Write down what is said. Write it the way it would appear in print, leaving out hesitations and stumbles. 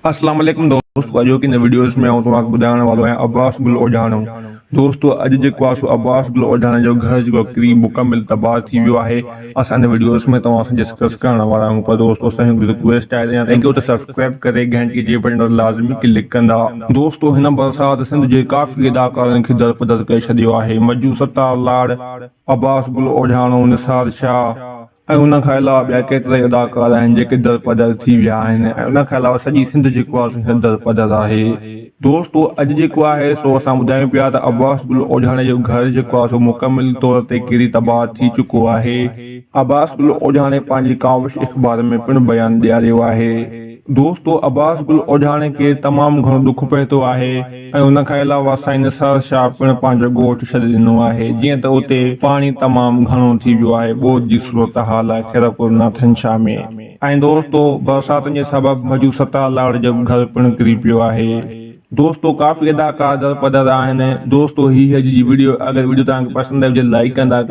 अस्सलाम वालेकुम दोस्तों, अॼु की वीडियोस में तव्हांखे ॿुधाइण वारो आहियां अब्बास गुल ओझाणो। दोस्तों अॼु जेको आहे सो अब्बास गुल ओझाणे जो घर जेको किरी मुकमिल तबाह थी वियो आहे। असां इन वीडियोस में तव्हां सां डिस्कस करण वारा आहियूं। पर दोस्तों असांजी रिक्वेस्ट आहे त सब्सक्राइब करे घंटी जे बटन ते लाज़मी क्लिक कंदा। दोस्तों हिन बरसात सिंध जे काफ़ी अदाकारनि खे दरपदर करे छॾियो आहे। मजू सत्तार लाड़, अब्बास गुल ओझाणो, निसार शाह ऐं उन खां अलावा ॿिया केतिरा ई अदाकार आहिनि जेके दरपदर थी विया आहिनि। ऐं उन खां अलावा सॼी सिंध जेको आहे दरपदर आहे। दोस्तों अॼु जेको आहे सो असां ॿुधायूं पिया त अब्बास गुल ओझाणे जो घर जेको आहे सो मुकमिल तौर ते किरी तबाह थी चुको आहे। अब्बास गुल ओझाणे पंहिंजी काविश अख़बार में पिणु बयानु ॾियारियो आहे। दोस्तों अब्बास गुल ओझाणे खे तमामु घणो दुख पए थो आहे ऐं उन खां अलावा साईं निसार शाह पिणु पंहिंजो ॻोठु छॾे ॾिनो आहे। जीअं त उते पाणी तमामु घणो थी वियो आहे। ॿोॾि जी सूरत हाल आहे खैरपुर नाथन शाह में। ऐं दोस्तों बरसातुनि जे सबबु मजू सत्तार लाड़ जो घर पिणु किरी पियो आहे। दोस्तों काफ़ी अदाकार दरपदर आहिनि। दोस्तों ही अॼु जी वीडियो, अगरि वीडियो तव्हांखे पसंदि आहे लाइक कंदा।